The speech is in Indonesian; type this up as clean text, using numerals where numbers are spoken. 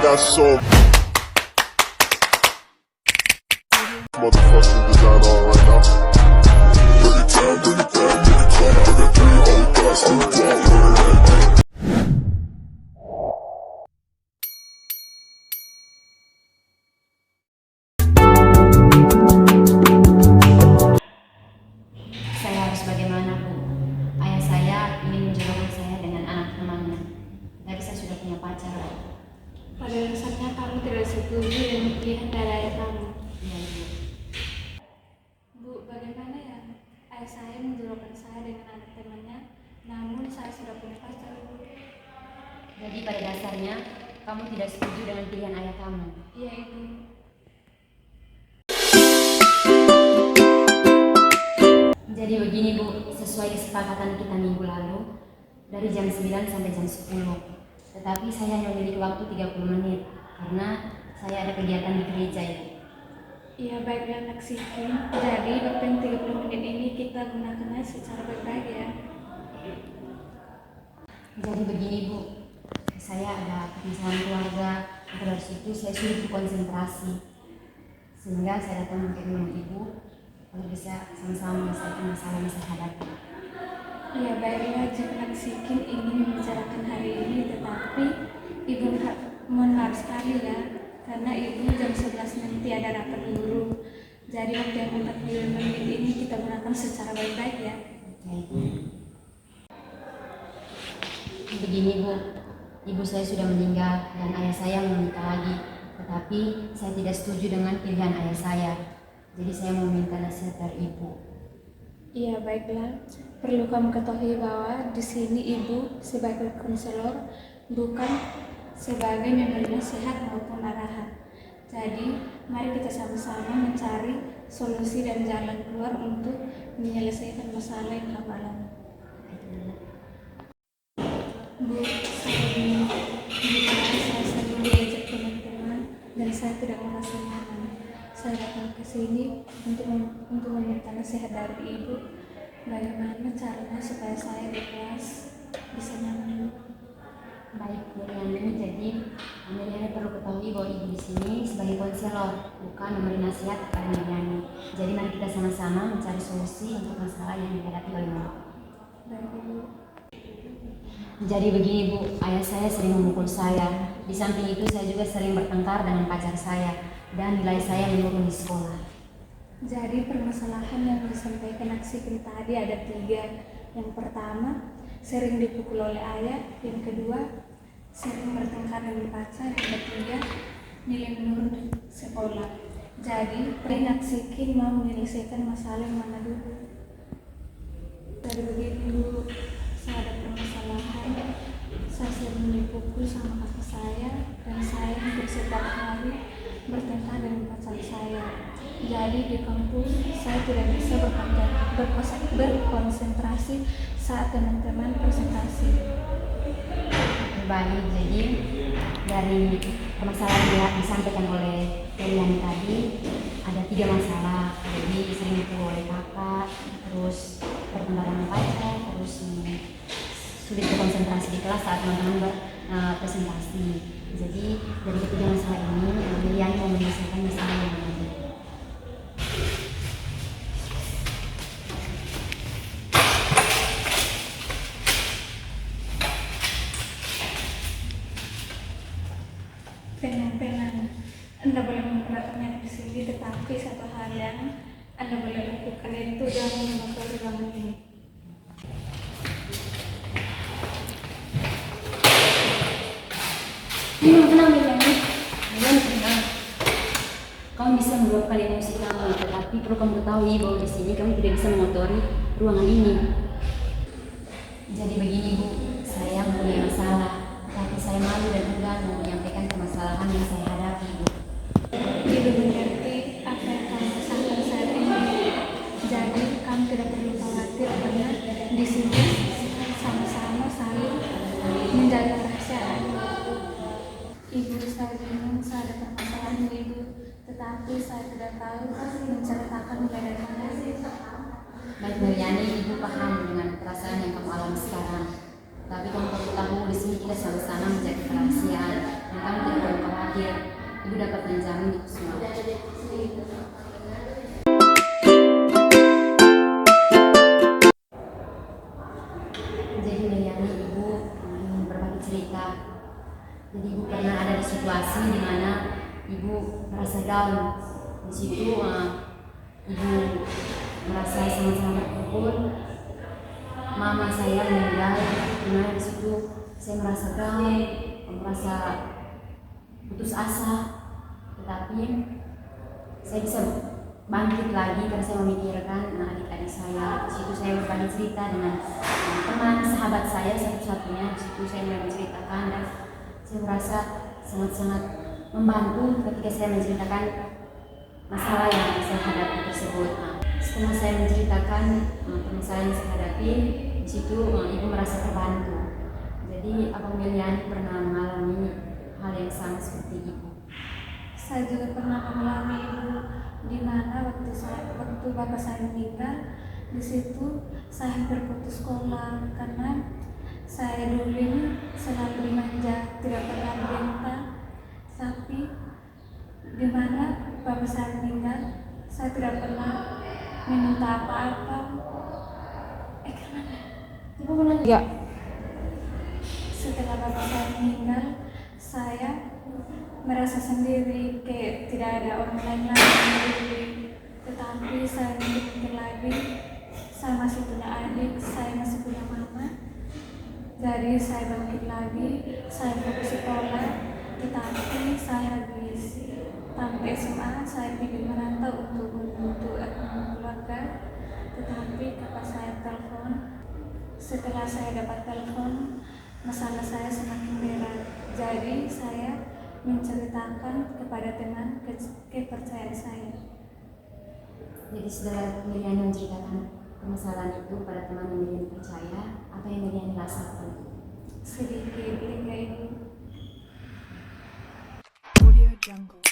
got so motherfucking design on right now. Bring it down, bring it down, bring it down. I got 3 old guys to walk. Saya harus bagaimana, Bu? Ayah saya ingin menjodohkan saya dengan anak temannya. Tapi saya sudah punya pacar. Pada dasarnya kamu tidak setuju dengan pilihan dari ayah kamu. Iya, Ibu. Bu, bagaimana ya? Ayah saya menjodohkan saya dengan anak temannya, namun saya sudah punya pacar, Bu. Jadi pada dasarnya kamu tidak setuju dengan pilihan ayah kamu. Iya, Ibu. Jadi begini, Bu, sesuai kesepakatan kita minggu lalu dari jam 9 sampai jam 10. Tetapi saya hanya memiliki waktu 30 menit karena saya ada kegiatan di gereja, Ibu. Iya, baiklah anak Siti. Jadi waktu yang 30 menit ini kita gunakannya secara baik-baik ya. Jadi begini, Bu, saya ada permasalahan keluarga, maka dari situ saya sulit berkonsentrasi. Sehingga saya datang menemui Ibu kalau bisa sama-sama menyelesaikan masalah yang saya hadapi. Iya, baiklah jika anak Sikin ingin membicarakan hari ini, tetapi Ibu mohon maaf sekali ya, karena Ibu jam 11 nanti ada rapat guru. Jadi waktu yang 40 menit ini kita gunakan secara baik-baik ya. Begini, Bu, ibu saya sudah meninggal dan ayah saya menikah lagi. Tetapi saya tidak setuju dengan pilihan ayah saya. Jadi saya mau minta nasihat dari Ibu. Iya, baiklah. Perlu kamu ketahui bahwa di sini Ibu sebagai konselor, bukan sebagai memberi nasihat maupun arahan. Jadi, mari kita sama-sama mencari solusi dan jalan keluar untuk menyelesaikan masalah yang kamu alami. Bu, saya sering diajak teman-teman dan saya tidak merasa nyaman. Saya datang ke sini untuk meminta nasihat dari Ibu. Bagaimana caranya supaya saya di kelas bisa nyaman? Baik, Bu Yani, jadi Anda perlu ketahui bahwa Ibu di sini sebagai konselor, bukan memberi nasihat kepada Bu Yani. Jadi mari kita sama-sama mencari solusi untuk masalah yang dihadapi oleh Ibu. Baik, Ibu. Jadi begini, Bu, ayah saya sering memukul saya. Di samping itu saya juga sering bertengkar dengan pacar saya dan nilai saya menurun di sekolah. Jadi permasalahan yang disampaikan Aksikin tadi ada 3. Yang pertama, sering dipukul oleh ayah. Yang kedua, sering bertengkar dengan pacar. Yang ketiga, nilai menurun di sekolah. Jadi Aksikin mau menyelesaikan masalah yang mana dulu? Jadi begini, Bu, saya ada permasalahan. Saya sering dipukul sama kakak saya dan saya hampir setiap hari bertengkar dengan pacar saya. Jadi di kampus saya tidak bisa berkonsentrasi saat teman-teman presentasi. Baik, jadi dari permasalahan yang disampaikan oleh Elian tadi ada 3 masalah. Jadi sering dipukul oleh kakak, terus bertengkar dengan pacar, terus sulit berkonsentrasi di kelas saat teman-teman berpresentasi. Jadi dari ketiga masalah ini Elian mau menyelesaikan masalah yang ada. Tenang. Anda boleh menggunakannya di sini, tetapi satu hal yang Anda boleh lakukan itu jangan mengotori ruangan ini. Tenang, Elian, tenang. Kamu bisa meluapkan emosi kamu, tetapi perlu kamu ketahui bahwa di sini kamu tidak bisa mengotori ruangan ini. Jadi begini, Bu, saya mempunyai masalah, tapi saya malu dan enggan mau menyampaikan permasalahan yang saya hadapi, Bu. Ibu mengerti apa yang kamu rasakan saat ini. Jadi kamu tidak perlu khawatir karena di sini sama-sama saling menjaga kerahasiaan. Ibu, saya bingung, saya ada permasalahan Ibu, tetapi saya tidak tahu menceritakan mulai dari mana. Baik, Mariani, Ibu paham dengan perasaan yang kamu alami sekarang. Tapi kamu perlu tahu di sini kita sama-sama menjaga kerahasiaan. kamu tidak perlu khawatir, ibu dapat menjamin itu semua. Jadi Meliani, ibu ingin berbagi cerita. Jadi ibu pernah ada di situasi di mana ibu merasa down. Di situ ibu merasa sangat-sangat terpukul. Mama saya meninggal, dimana di situ saya merasa down, merasa putus asa. Tetapi saya bisa bangkit lagi karena saya memikirkan adik-adik saya. Di situ saya berbagi cerita dengan teman sahabat saya satu-satunya. Di situ saya mulai menceritakan dan saya merasa sangat-sangat membantu ketika saya menceritakan masalah yang saya hadapi tersebut. Setelah saya menceritakan permasalahan yang saya hadapi, di situ ibu merasa terbantu. Jadi Abang Meliani pernah mengalami hal yang sama seperti ibu. Saya juga pernah mengalami ibu, di mana waktu bapak saya meninggal, di situ saya hampir putus sekolah karena saya dulu ini selalu dimanja, tidak pernah diminta. Tapi di mana bapak saya meninggal, saya tidak pernah meminta apa-apa. Ibu pernah juga? Setelah bapak saya meninggal, saya merasa sendiri, kayak tidak ada orang lain lagi. Tetapi saya mikir lagi, saya masih punya adik, saya masih punya mama. Jadi saya bangkit lagi, saya fokus sekolah. Tetapi saya habis tamat SMA, saya ingin merantau untuk keluarga. Tetapi kakak saya telepon. Setelah saya dapat telepon, masalah saya semakin berat. Jadi saya menceritakan kepada teman kepercayaan saya. Jadi setelah Meliani menceritakan permasalahan itu pada teman yang Meliani percaya, apa yang Meliani rasakan? Sedikit lega ibu. Audio Jungle.